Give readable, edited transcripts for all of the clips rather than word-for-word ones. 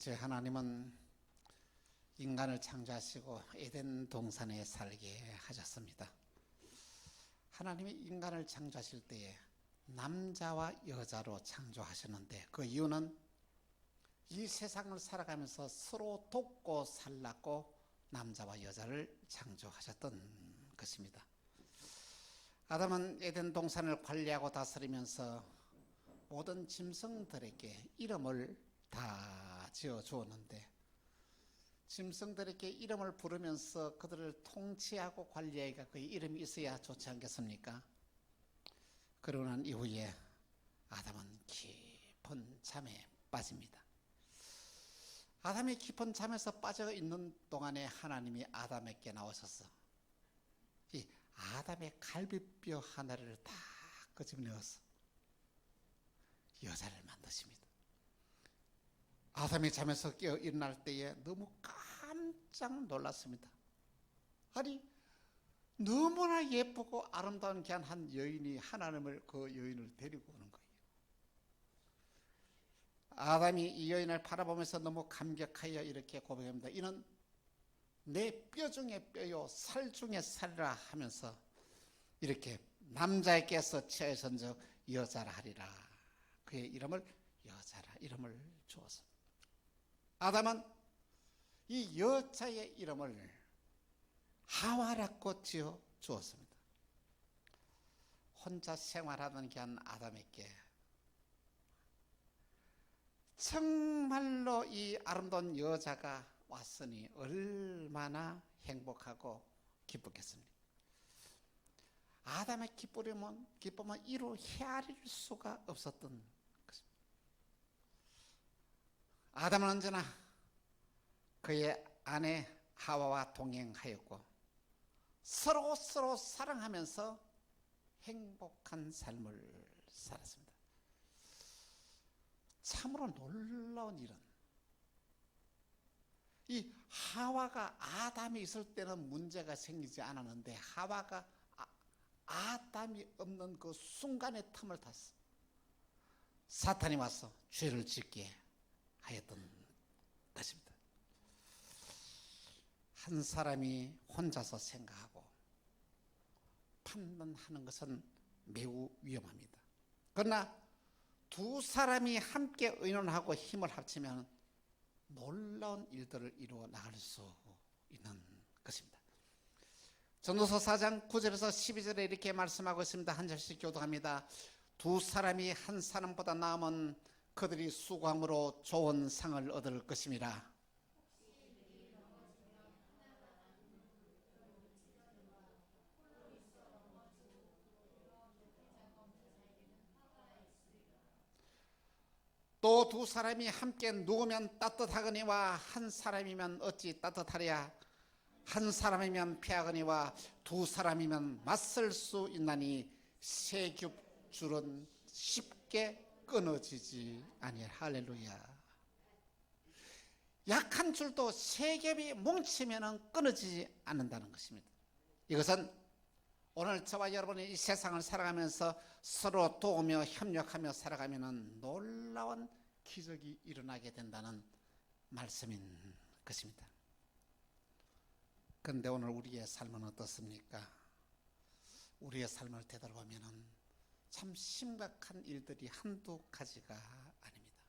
제 하나님은 인간을 창조하시고 에덴 동산에 살게 하셨습니다. 하나님이 인간을 창조하실 때에 남자와 여자로 창조하셨는데 그 이유는 이 세상을 살아가면서 서로 돕고 살랐고 남자와 여자를 창조하셨던 것입니다. 아담은 에덴 동산을 관리하고 다스리면서 모든 짐승들에게 이름을 다 지어 주었는데 짐승들에게 이름을 부르면서 그들을 통치하고 관리하기가 그 이름이 있어야 좋지 않겠습니까? 그러고 난 이후에 아담은 깊은 잠에 빠집니다. 아담이 깊은 잠에서 빠져 있는 동안에 하나님이 아담에게 나오셔서 이 아담의 갈비뼈 하나를 다 끄집어내어서 여자를 만드십니다. 아담이 잠에서 깨어 일어날 때에 너무 깜짝 놀랐습니다. 아니 너무나 예쁘고 아름다운 귀한 한 여인이 하나님을 그 여인을 데리고 오는 거예요. 아담이 이 여인을 바라보면서 너무 감격하여 이렇게 고백합니다. 이는 내 뼈 중에 뼈요 살 중에 살이라 하면서 이렇게 남자에게서 취하여선즉 여자라 하리라. 그의 이름을 여자라 이름을 주었습니다. 아담은 이 여자의 이름을 하와라고 지어 주었습니다. 혼자 생활하던 귀한 아담에게 정말로 이 아름다운 여자가 왔으니 얼마나 행복하고 기쁘겠습니까? 아담의 기쁨은 이루 헤아릴 수가 없었던 것입니다. 아담은 언제나 그의 아내 하와와 동행하였고 서로 사랑하면서 행복한 삶을 살았습니다. 참으로 놀라운 일은 이 하와가 아담이 있을 때는 문제가 생기지 않았는데 하와가 아담이 없는 그 순간의 틈을 탔어. 사탄이 와서 죄를 짓게 하였던 것입니다. 한 사람이 혼자서 생각하고 판단하는 것은 매우 위험합니다. 그러나 두 사람이 함께 의논하고 힘을 합치면 놀라운 일들을 이루어 나갈 수 있는 것입니다. 전도서 4장 9절에서 12절에 이렇게 말씀하고 있습니다. 한 절씩 교독합니다. 두 사람이 한 사람보다 나으면 그들이 수고함으로 좋은 상을 얻을 것임이라. 또 두 사람이 함께 누우면 따뜻하거니와 한 사람이면 어찌 따뜻하랴. 한 사람이면 피하거니와 두 사람이면 맞설 수 있나니 세 겹줄은 쉽게 끊어지지 아니하라. 할렐루야. 약한 줄도 세 겹이 뭉치면 끊어지지 않는다는 것입니다. 이것은 오늘 저와 여러분이 이 세상을 살아가면서 서로 도우며 협력하며 살아가면 놀라운 기적이 일어나게 된다는 말씀인 것입니다. 그런데 오늘 우리의 삶은 어떻습니까? 우리의 삶을 되돌아보면 참 심각한 일들이 한두 가지가 아닙니다.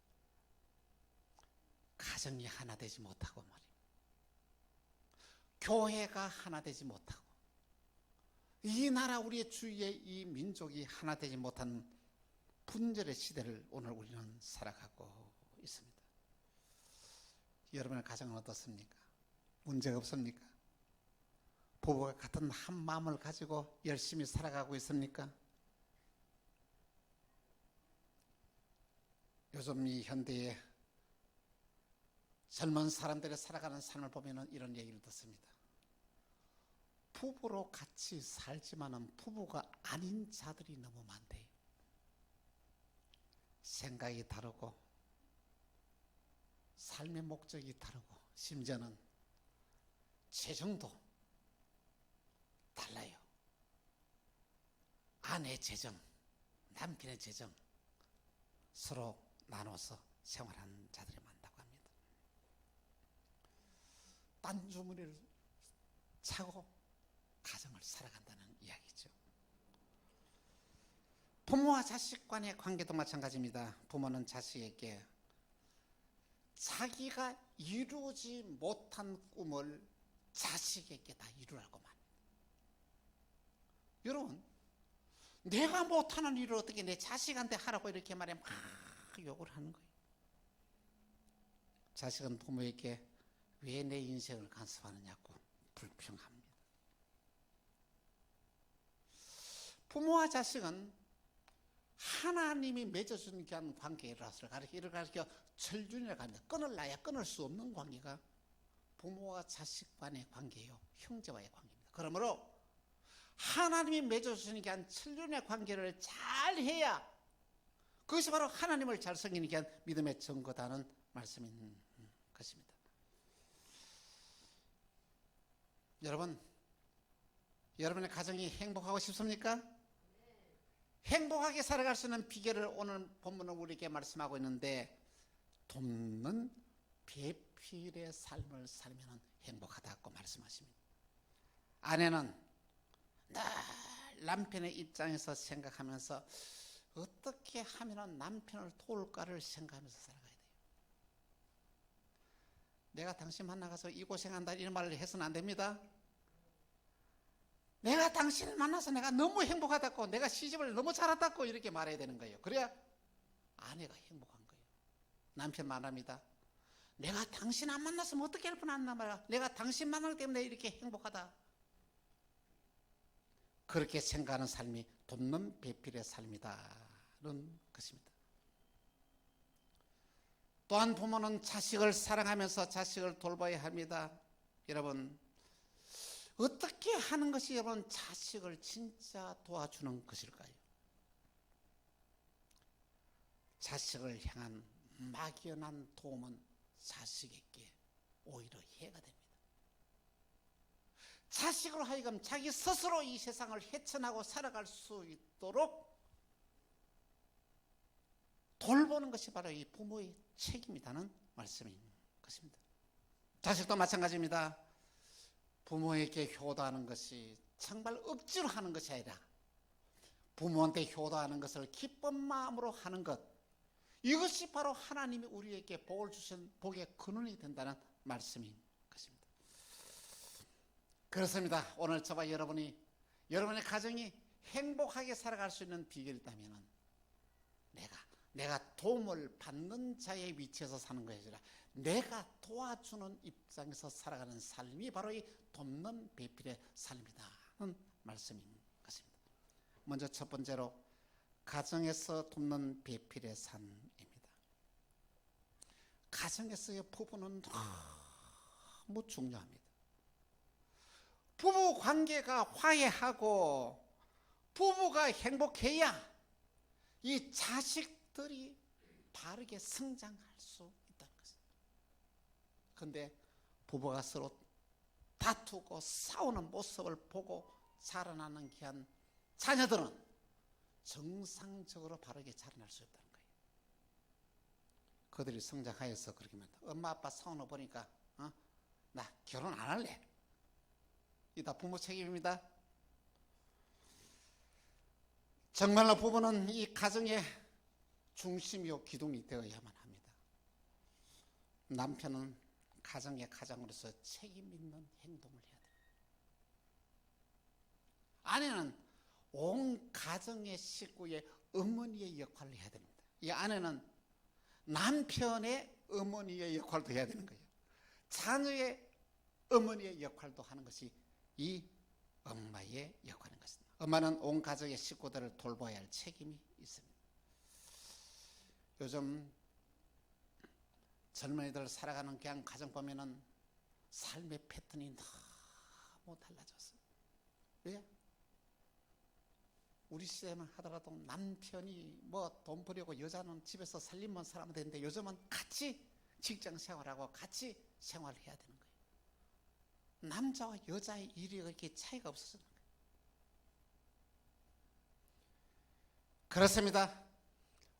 가정이 하나 되지 못하고 말입니다. 교회가 하나 되지 못하고 이 나라 우리의 주위의 이 민족이 하나 되지 못한 분절의 시대를 오늘 우리는 살아가고 있습니다. 여러분의 가정은 어떻습니까? 문제가 없습니까? 부부가 같은 한 마음을 가지고 열심히 살아가고 있습니까? 요즘 이 현대의 젊은 사람들의 살아가는 삶을 보면 이런 얘기를 듣습니다. 부부로 같이 살지만은 부부가 아닌 자들이 너무 많대요. 생각이 다르고 삶의 목적이 다르고 심지어는 재정도 달라요. 아내 재정, 남편의 재정 서로 나눠서 생활하는 자들이 많다고 합니다. 딴주머니를 차고 가정을 살아간다는 이야기죠. 부모와 자식 간의 관계도 마찬가지입니다. 부모는 자식에게 자기가 이루지 못한 꿈을 자식에게 다 이루라고 말합니다. 여러분, 내가 못하는 일을 어떻게 내 자식한테 하라고 이렇게 말해 막 욕을 하는 거예요. 자식은 부모에게 왜 내 인생을 간섭하느냐고 불평합니다. 부모와 자식은 하나님이 맺어준 관계라서 이를 가르쳐 철준이라고 합니다. 끊을라야 끊을 수 없는 관계가 부모와 자식 간의 관계예요. 형제와의 관계입니다. 그러므로 하나님이 맺어주시는 게 철준의 관계를 잘 해야 그것이 바로 하나님을 잘 섬기는 게 믿음의 증거다는 말씀인 것입니다. 여러분, 여러분의 가정이 행복하고 싶습니까? 행복하게 살아갈 수 있는 비결을 오늘 본문은 우리에게 말씀하고 있는데, 돕는 배필의 삶을 살면 행복하다고 말씀하십니다. 아내는 늘 남편의 입장에서 생각하면서 어떻게 하면 남편을 도울까를 생각하면서 살아가야 돼요. 내가 당신 만나가서 이 고생한다 이런 말을 해서는 안 됩니다. 내가 당신을 만나서 내가 너무 행복하다고, 내가 시집을 너무 잘했다고 이렇게 말해야 되는 거예요. 그래야 아내가 행복한 거예요. 남편 말합니다. 내가 당신 안 만났으면 어떻게 할 뻔했나 말이야. 내가 당신 만나기 때문에 이렇게 행복하다. 그렇게 생각하는 삶이 돕는 배필의 삶이다는 것입니다. 또한 부모는 자식을 사랑하면서 자식을 돌봐야 합니다. 여러분, 어떻게 하는 것이 여러분 자식을 진짜 도와주는 것일까요? 자식을 향한 막연한 도움은 자식에게 오히려 해가 됩니다. 자식으로 하여금 자기 스스로 이 세상을 헤쳐나고 살아갈 수 있도록 돌보는 것이 바로 이 부모의 책임이라는 말씀인 것입니다. 자식도 마찬가지입니다. 부모에게 효도하는 것이 정말 억지로 하는 것이 아니라 부모한테 효도하는 것을 기쁜 마음으로 하는 것, 이것이 바로 하나님이 우리에게 복을 주신 복의 근원이 된다는 말씀인 것입니다. 그렇습니다. 오늘 저와 여러분의 가정이 행복하게 살아갈 수 있는 비결이 있다면 내가 도움을 받는 자의 위치에서 사는 것이 아니라 내가 도와주는 입장에서 살아가는 삶이 바로 이 돕는 배필의 삶이다는 말씀인 것입니다. 먼저 첫 번째로 가정에서 돕는 배필의 삶입니다. 가정에서의 부부는 너무 중요합니다. 부부 관계가 화해하고 부부가 행복해야 이 자식들이 바르게 성장할 수 있다는 것입니다. 그런데 부부가 서로 다투고 싸우는 모습을 보고 자라나는 귀한 자녀들은 정상적으로 바르게 자라날 수 없다는 거예요. 그들이 성장하여서 그렇게 말한다. 엄마 아빠 싸우는 거 보니까 나 결혼 안 할래. 이 다 부모 책임입니다. 정말로 부부는 이 가정의 중심이요 기둥이 되어야만 합니다. 남편은 가정의 가장으로서 책임 있는 행동을 해야 됩니다. 아내는 온 가정의 식구의 어머니의 역할을 해야 됩니다. 이 아내는 남편의 어머니의 역할도 해야 되는 거예요. 자녀의 어머니의 역할도 하는 것이 이 엄마의 역할인 것입니다. 엄마는 온 가족의 식구들을 돌봐야 할 책임이 있습니다. 요즘 젊은이들 살아가는 그냥 가정 보면은 삶의 패턴이 너무 달라졌어요. 왜? 우리 시대만 하더라도 남편이 뭐 돈 벌려고 여자는 집에서 살림만 살면 되는데 요즘은 같이 직장 생활하고 같이 생활해야 되는 거예요. 남자와 여자의 일이 그렇게 차이가 없어지는 거예요. 그렇습니다.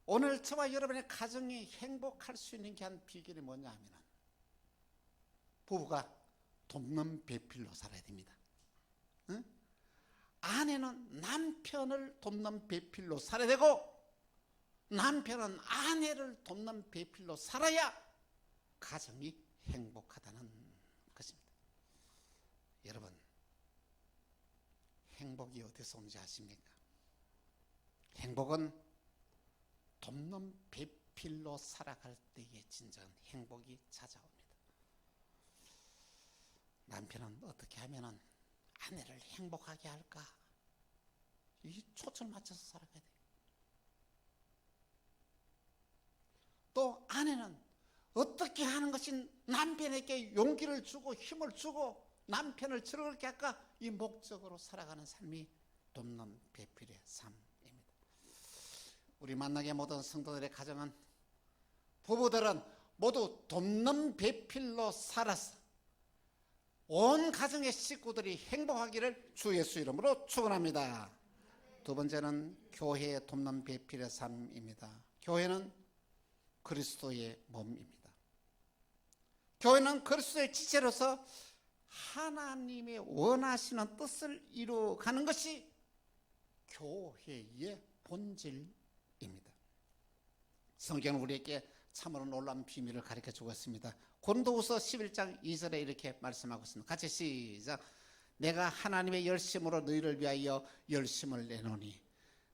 오늘 저와 여러분의 가정이 행복할 수 있는 게 한 비결이 뭐냐 하면 부부가 돕는 배필로 살아야 됩니다. 응? 아내는 남편을 돕는 배필로 살아야 되고, 남편은 아내를 돕는 배필로 살아야 가정이 행복하다는 것입니다. 여러분, 행복이 어디서 오는지 아십니까? 행복은 돕는 배필로 살아갈 때에 진정한 행복이 찾아옵니다. 남편은 어떻게 하면 아내를 행복하게 할까? 이 초점을 맞춰서 살아가야 돼요. 또 아내는 어떻게 하는 것이 남편에게 용기를 주고 힘을 주고 남편을 즐겁게 할까? 이 목적으로 살아가는 삶이 돕는 배필의 삶입니다. 우리 만나게 모든 성도들의 가정은, 부부들은 모두 돕는 배필로 살아서 온 가정의 식구들이 행복하기를 주 예수 이름으로 축원합니다. 두 번째는 교회의 돕는 배필의 삶입니다. 교회는 그리스도의 몸입니다. 교회는 그리스도의 지체로서 하나님의 원하시는 뜻을 이루어가는 것이 교회의 본질입니다. 성경은 우리에게 참으로 놀라운 비밀을 가르쳐주고 있습니다. 고린도후서 11장 2절에 이렇게 말씀하고 있습니다. 같이 시작. 내가 하나님의 열심으로 너희를 위하여 열심을 내노니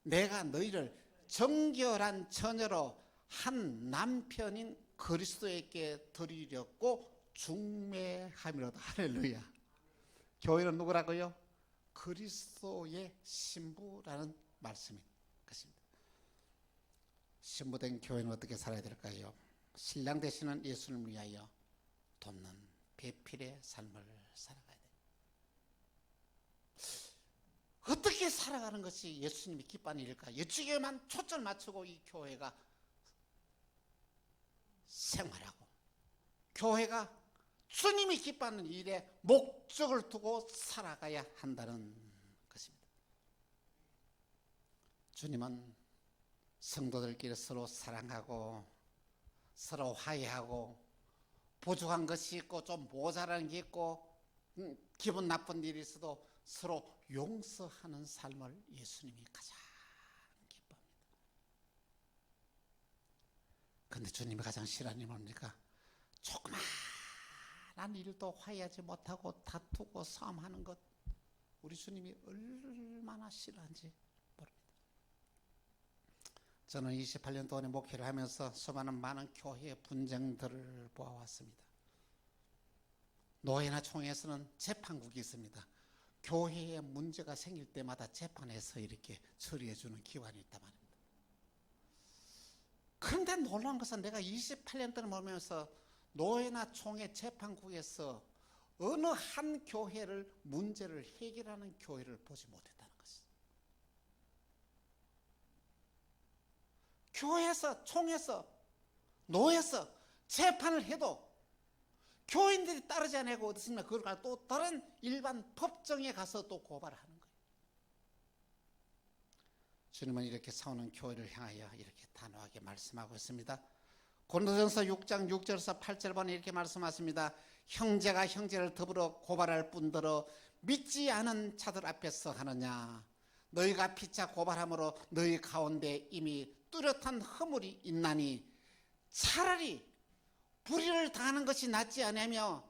내가 너희를 정결한 처녀로 한 남편인 그리스도에게 드리려고 중매함이로다. 할렐루야. 교회는 누구라고요? 그리스도의 신부라는 말씀인 것입니다. 신부된 교회는 어떻게 살아야 될까요? 신랑 되시는 예수님을 위하여 돕는 배필의 삶을 살아가야 돼요. 어떻게 살아가는 것이 예수님이 기뻐하는 일일까? 이쪽에만 초점을 맞추고 이 교회가 생활하고, 교회가 주님이 기뻐하는 일에 목적을 두고 살아가야 한다는 것입니다. 주님은 성도들끼리 서로 사랑하고 서로 화해하고, 부족한 것이 있고 좀 모자란 게 있고 기분 나쁜 일이 있어도 서로 용서하는 삶을 예수님이 가장 기뻐합니다. 그런데 주님이 가장 싫어하는 일이 뭡니까? 조그마한 일도 화해하지 못하고 다투고 싸움하는 것, 우리 주님이 얼마나 싫어하는지 모릅니다. 저는 28년 동안의 목회를 하면서 수많은 많은 교회의 분쟁들을 보아왔습니다. 노회나 총회에서는 재판국이 있습니다. 교회에 문제가 생길 때마다 재판에서 이렇게 처리해주는 기관이 있단 말입니다. 그런데 놀라운 것은 내가 28년 동안 보면서 노회나 총회 재판국에서 어느 한 교회를 문제를 해결하는 교회를 보지 못했다는 것이죠. 교회에서, 총회에서, 노회에서 재판을 해도 교인들이 따르지 않고 어떻습니까? 그걸 가지고 또 다른 일반 법정에 가서 또 고발을 하는 거예요. 주님은 이렇게 싸우는 교회를 향하여 이렇게 단호하게 말씀하고 있습니다. 고린도전서 6장 6절에서 8절 보니 이렇게 말씀하십니다. 형제가 형제를 더불어 고발할 뿐더러 믿지 않은 자들 앞에서 하느냐? 너희가 피차 고발함으로 너희 가운데 이미 뚜렷한 허물이 있나니 차라리 불의를 당하는 것이 낫지 아니하며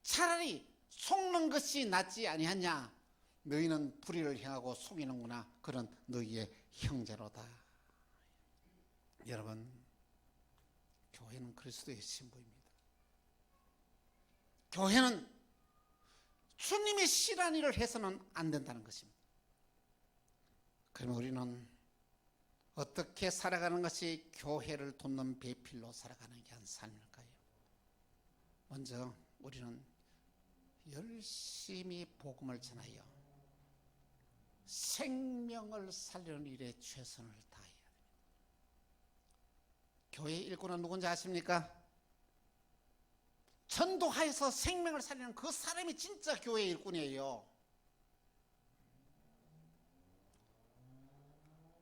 차라리 속는 것이 낫지 아니하냐? 너희는 불의를 행하고 속이는구나. 그런 너희의 형제로다. 여러분, 교회는 그리스도의 신부입니다. 교회는 주님이 싫어하는 일을 해서는 안 된다는 것입니다. 그러면 우리는 어떻게 살아가는 것이 교회를 돕는 배필로 살아가는 게 한 삶일까요? 먼저 우리는 열심히 복음을 전하여 생명을 살리는 일에 최선을 다해야 됩니다. 교회의 일꾼은 누군지 아십니까? 전도하여서 생명을 살리는 그 사람이 진짜 교회의 일꾼이에요.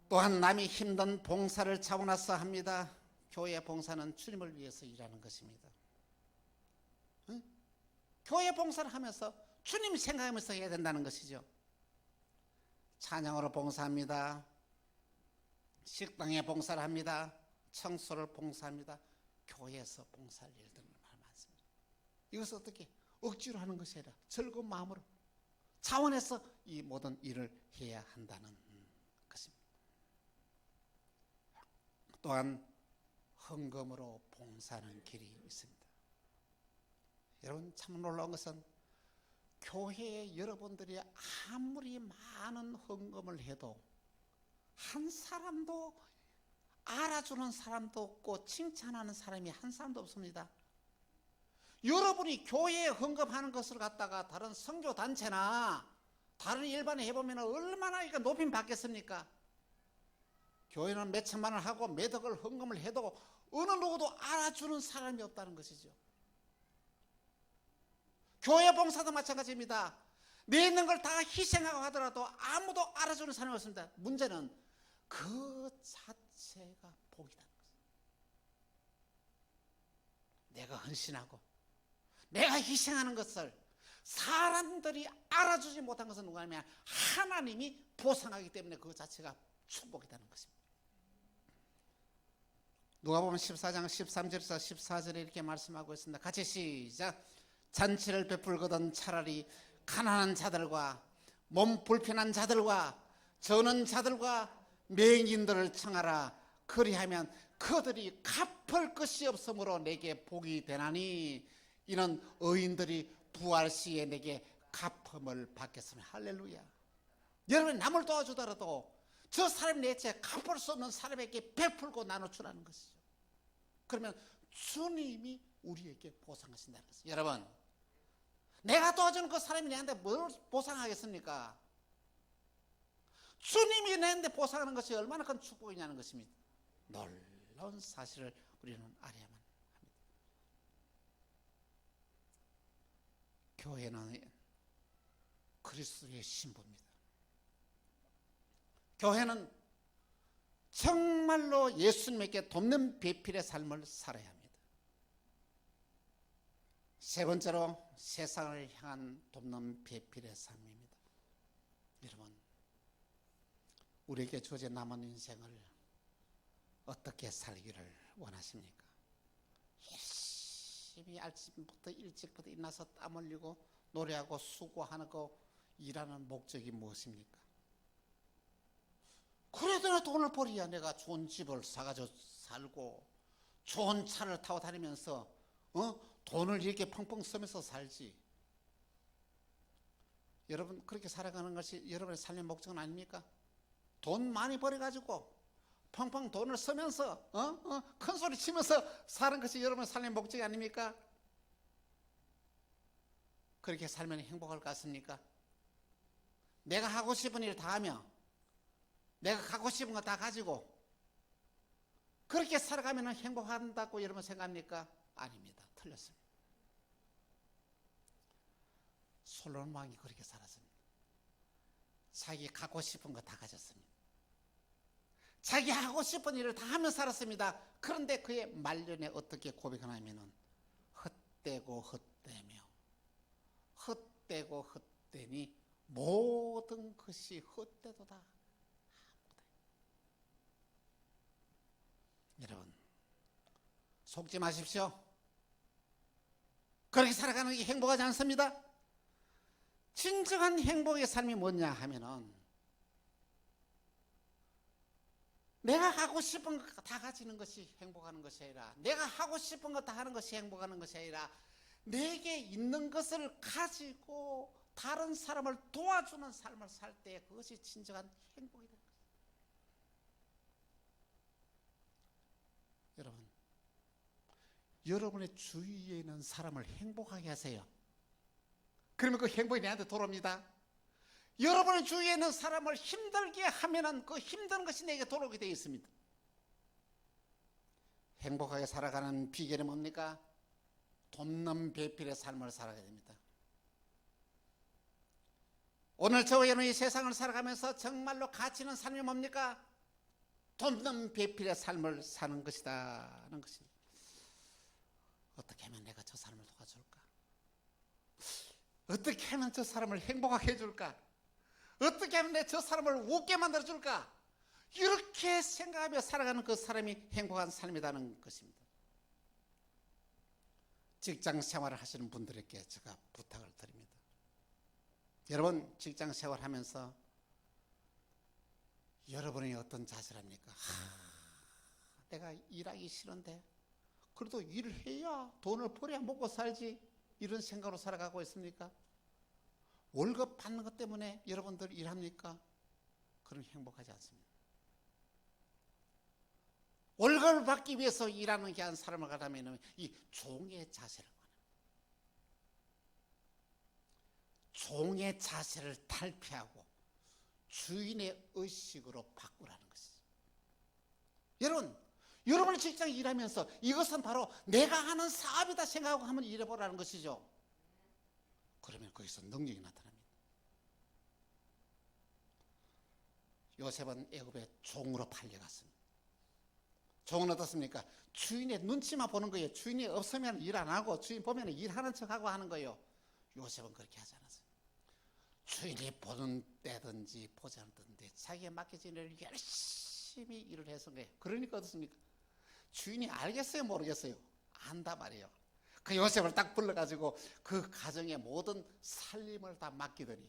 또한 남이 힘든 봉사를 차원해서 합니다. 교회의 봉사는 주님을 위해서 일하는 것입니다. 응? 교회 봉사를 하면서 주님 생각하면서 해야 된다는 것이죠. 찬양으로 봉사합니다. 식당에 봉사를 합니다. 청소를 봉사합니다. 교회에서 봉사할 일들은 많습니다. 이것을 어떻게 억지로 하는 것이 아니라 즐거운 마음으로 차원에서 이 모든 일을 해야 한다는 것입니다. 또한 헌금으로 봉사하는 길이 있습니다. 여러분, 참 놀라운 것은 교회에 여러분들이 아무리 많은 헌금을 해도 한 사람도 알아주는 사람도 없고 칭찬하는 사람이 한 사람도 없습니다. 여러분이 교회에 헌금하는 것을 갖다가 다른 선교단체나 다른 일반에 해보면 얼마나 이거 높임 받겠습니까? 교회는 몇 천만 원 하고 몇 억을 헌금을 해도 어느 누구도 알아주는 사람이 없다는 것이죠. 교회 봉사도 마찬가지입니다. 내 있는 걸 다 희생하고 하더라도 아무도 알아주는 사람이 없습니다. 문제는 그 자체가 복이라는 것입니다. 내가 헌신하고 내가 희생하는 것을 사람들이 알아주지 못한 것은 누가 하면 하나님이 보상하기 때문에 그 자체가 축복이라는 것입니다. 누가복음 14장 13절에서 14절에 이렇게 말씀하고 있습니다. 같이 시작. 잔치를 베풀거든 차라리 가난한 자들과 몸 불편한 자들과 저는 자들과 맹인들을 청하라. 그리하면 그들이 갚을 것이 없으므로 내게 복이 되나니 이는 의인들이 부활 시에 내게 갚음을 받겠습니다. 할렐루야. 여러분, 남을 도와주더라도 저 사람이 내체 갚을 수 없는 사람에게 베풀고 나눠주라는 것이죠. 그러면 주님이 우리에게 보상하신다는 것이죠. 여러분, 내가 도와주는 그 사람이 내한테 뭘 보상하겠습니까? 주님이 내한테 보상하는 것이 얼마나 큰 축복이냐는 것입니다. 놀라운 사실을 우리는 알아야만 합니다. 교회는 그리스도의 신부입니다. 교회는 정말로 예수님에게 돕는 배필의 삶을 살아야 합니다. 세 번째로 세상을 향한 돕는 배필의 삶입니다. 여러분, 우리에게 주어진 남은 인생을 어떻게 살기를 원하십니까? 열심히 아침부터 일찍부터 일어나서 땀 흘리고 노래하고 수고하는 거 일하는 목적이 무엇입니까? 그래도 돈을 벌어야 내가 좋은 집을 사가지고 살고 좋은 차를 타고 다니면서 돈을 이렇게 펑펑 쓰면서 살지. 여러분, 그렇게 살아가는 것이 여러분의 삶의 목적은 아닙니까? 돈 많이 벌어가지고 펑펑 돈을 쓰면서 큰 소리 치면서 사는 것이 여러분의 삶의 목적이 아닙니까? 그렇게 살면 행복할 것 같습니까? 내가 하고 싶은 일 다 하며 내가 갖고 싶은 거 다 가지고 그렇게 살아가면 행복한다고 여러분 생각합니까? 아닙니다. 틀렸습니다. 솔로몬 왕이 그렇게 살았습니다. 자기 갖고 싶은 거 다 가졌습니다. 자기 하고 싶은 일을 다 하며 살았습니다. 그런데 그의 말년에 어떻게 고백하냐면은 헛되고 헛되며 헛되고 헛되니 모든 것이 헛되도다. 여러분, 속지 마십시오. 그렇게 살아가는 게 행복하지 않습니다. 진정한 행복의 삶이 뭐냐 하면은 내가 하고 싶은 거 다 가지는 것이 행복하는 것이 아니라 내가 하고 싶은 거 다 하는 것이 행복하는 것이 아니라 내게 있는 것을 가지고 다른 사람을 도와주는 삶을 살 때 그것이 진정한 행복이다. 여러분, 여러분의 주위에 있는 사람을 행복하게 하세요. 그러면 그 행복이 내한테 돌아옵니다. 여러분의 주위에 있는 사람을 힘들게 하면은 그 힘든 것이 내게 돌아오게 되어 있습니다. 행복하게 살아가는 비결이 뭡니까? 돕는 배필의 삶을 살아가야 됩니다. 오늘 저와 여러분이 세상을 살아가면서 정말로 가치 있는 삶이 뭡니까? 돕는 배필의 삶을 사는 것이다 하는 것입니다. 어떻게 하면 내가 저 사람을 도와줄까? 어떻게 하면 저 사람을 행복하게 해줄까? 어떻게 하면 내 저 사람을 웃게 만들어줄까? 이렇게 생각하며 살아가는 그 사람이 행복한 삶이라는 것입니다. 직장 생활을 하시는 분들에게 제가 부탁을 드립니다. 여러분, 직장 생활하면서 여러분이 어떤 자세를 합니까? 내가 일하기 싫은데 그래도 일을 해야 돈을 벌어야 먹고 살지, 이런 생각으로 살아가고 있습니까? 월급 받는 것 때문에 여러분들 일합니까? 그럼 행복하지 않습니다. 월급을 받기 위해서 일하는 게 한 사람을 갖다면 이 종의 자세를 말합니다. 종의 자세를 탈피하고 주인의 의식으로 바꾸라는 것이죠. 여러분의 직장에 일하면서 이것은 바로 내가 하는 사업이다 생각하고 한번 일해보라는 것이죠. 그러면 거기서 능력이 나타납니다. 요셉은 애굽의 종으로 팔려갔습니다. 종은 어떻습니까? 주인의 눈치만 보는 거예요. 주인이 없으면 일 안 하고, 주인 보면 일하는 척하고 하는 거예요. 요셉은 그렇게 하지 않았어요. 주인이 보는 때든지 보지 않든지 자기에 맡겨진 일을 열심히 일을 해서 거예요. 그러니까 어떻습니까? 주인이 알겠어요, 모르겠어요? 안다 말이에요. 그 요셉을 딱 불러가지고 그 가정의 모든 살림을 다 맡기더니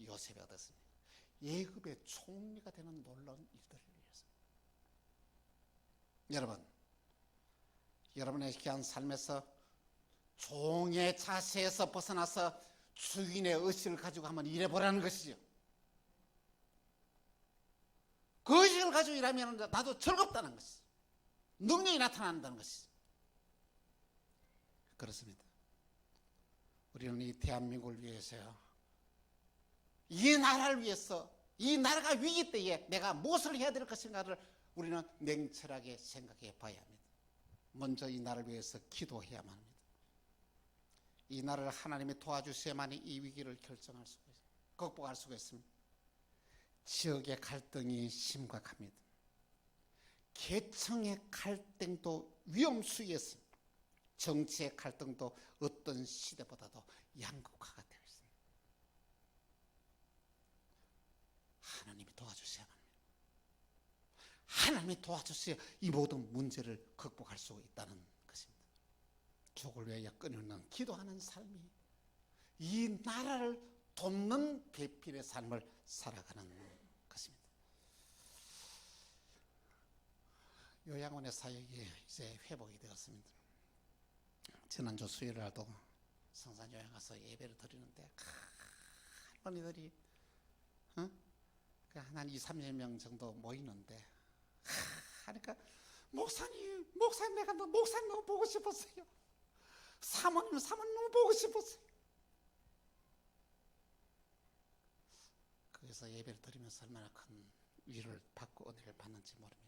요셉이 어떻습니까? 애굽의 총리가 되는 놀라운 일들을 이뤘습니다. 여러분, 여러분의 귀한 삶에서 종의 자세에서 벗어나서 주인의 의식을 가지고 한번 일해보라는 것이죠. 그 의식을 가지고 일하면 나도 즐겁다는 것이죠. 능력이 나타난다는 것이죠. 그렇습니다. 우리는 이 대한민국을 위해서요, 이 나라를 위해서, 이 나라가 위기 때에 내가 무엇을 해야 될 것인가를 우리는 냉철하게 생각해 봐야 합니다. 먼저 이 나라를 위해서 기도해야만 합니다. 이 나라를 하나님이 도와주셔야만이 이 위기를 결정할 수가 있습니다. 극복할 수가 있습니다. 지역의 갈등이 심각합니다. 계층의 갈등도 위험수위에 있습니다. 정치의 갈등도 어떤 시대보다도 양극화가 되어 있습니다. 하나님이 도와주셔야만 합니다. 하나님이 도와주셔야 이 모든 문제를 극복할 수 있다는 것입니다. 족을 위하여 끊임없는 기도하는 삶이 이 나라를 돕는 배필의 삶을 살아가는 것입니다. 요양원의 사역이 이제 회복이 되었습니다. 지난주 수요일 날도 성산 요양 가서 예배를 드리는데 할머니들이 한 2, 30명 정도 모이는데 하니까 목사님 내가 목사님 너무 보고 싶었어요. 사모님 너무 보고 싶었어요. 거기서 예배를 드리면서 얼마나 큰 위로를 받고 은혜를 받는지 모릅니다.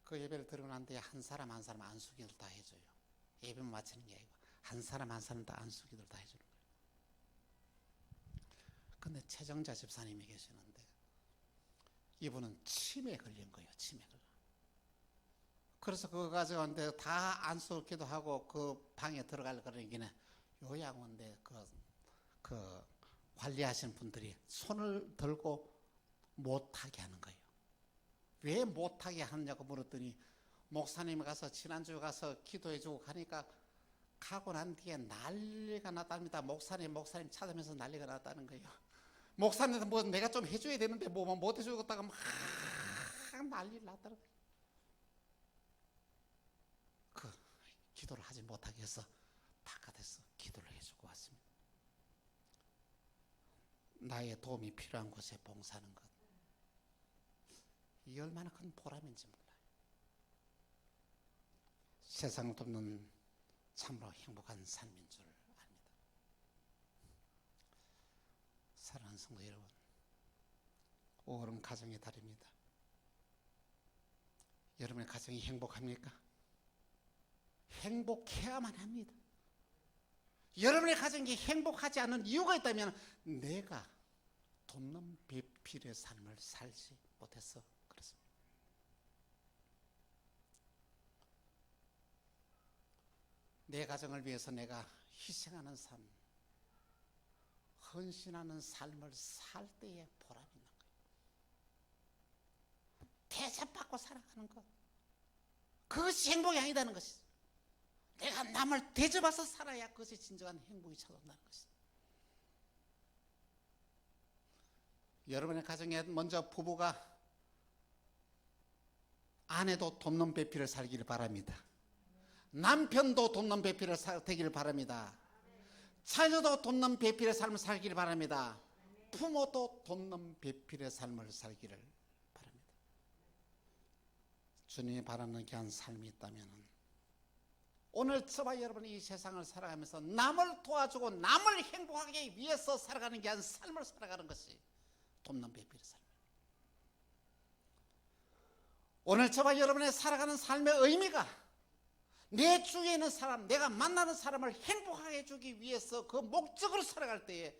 그 예배를 드리고 난 뒤에 한 사람 한 사람 안수기를 다 해줘요. 예배만 마치는 게 아니고 한 사람 한 사람 다 안수기를 다 해주는 거예요. 근데 최정자 집사님이 계시는데 이분은 치매에 걸린 거예요. 치매 걸려. 그래서 그거 가져갔는데 다 안수기도 하고 그 방에 들어가려고 그러기는 요양원대 그 관리하시는 분들이 손을 들고 못하게 하는 거예요. 왜 못하게 하느냐고 물었더니 목사님이 가서 지난주에 가서 기도해주고 가니까 가고 난 뒤에 난리가 났답니다. 목사님 찾으면서 난리가 났다는 거예요. 목사님도 뭐 내가 좀 해줘야 되는데 뭐 못 해주겠다가 막 난리를 났다는 거예요. 그 기도를 하지 못하게 해서 바깥에서 기도를 해주고 왔습니다. 나의 도움이 필요한 곳에 봉사하는 것, 이 얼마나 큰 보람인지 몰라요. 세상을 돕는 참으로 행복한 삶인 줄 압니다. 사랑하는 성도 여러분, 5월은 가정의 달입니다. 여러분의 가정이 행복합니까? 행복해야만 합니다. 여러분의 가정이 행복하지 않은 이유가 있다면 내가 돕는 배필의 삶을 살지 못해서 그렇습니다. 내 가정을 위해서 내가 희생하는 삶, 헌신하는 삶을 살 때에 보람 있는 거예요. 대접받고 살아가는 것, 그것이 행복이 아니다는 것이. 내가 남을 대접해서 살아야 그것이 진정한 행복이 찾아온다는 것이. 여러분의 가정에 먼저 부부가 아내도 돕는 배필을 살기를 바랍니다. 남편도 돕는 배필을 되기를 바랍니다. 자녀도 돕는 배필의 삶을 살기를 바랍니다. 부모도 돕는 배필의 삶을 살기를 바랍니다. 주님이 바라는 귀한 삶이 있다면 오늘 저와 여러분이 이 세상을 살아가면서 남을 도와주고 남을 행복하게 위해서 살아가는 귀한 삶을 살아가는 것이 돕는 배필의 삶. 오늘 저와 여러분의 살아가는 삶의 의미가 내 주위에 있는 사람, 내가 만나는 사람을 행복하게 해주기 위해서 그 목적으로 살아갈 때에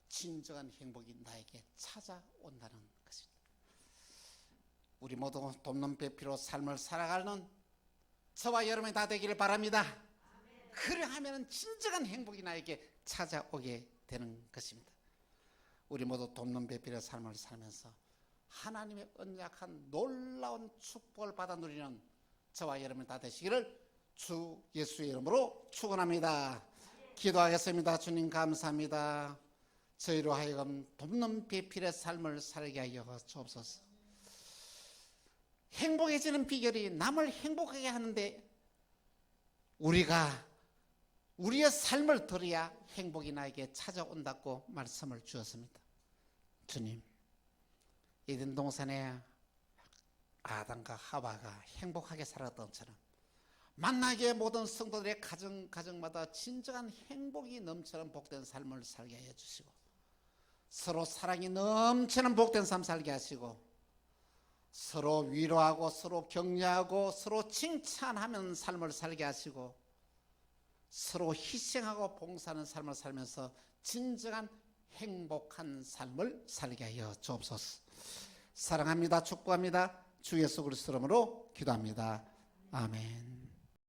진정한 행복이 나에게 찾아온다는 것입니다. 우리 모두 돕는 배필로 삶을 살아가는 저와 여러분이 다 되기를 바랍니다. 그러하면 진정한 행복이 나에게 찾아오게 되는 것입니다. 우리 모두 돕는 배필의 삶을 살면서 하나님의 언약한 놀라운 축복을 받아 누리는 저와 여러분이 다 되시기를 주 예수의 이름으로 축원합니다. 기도하겠습니다. 주님 감사합니다. 저희로 하여금 돕는 배필의 삶을 살게 하여 주옵소서. 행복해지는 비결이 남을 행복하게 하는데 우리가 우리의 삶을 들어야 행복이 나에게 찾아온다고 말씀을 주었습니다. 주님, 에덴 동산에 아담과 하와가 행복하게 살았던 것처럼 만나게 모든 성도들의 가정마다 진정한 행복이 넘치는 복된 삶을 살게 해 주시고 서로 사랑이 넘치는 복된 삶 살게 하시고 서로 위로하고 서로 격려하고 서로 칭찬하는 삶을 살게 하시고 서로 희생하고 봉사하는 삶을 살면서 진정한 행복한 삶을 살게 하여 주옵소서. 사랑합니다. 축복합니다. 주 예수 그리스도 이름으로 기도합니다. 아멘.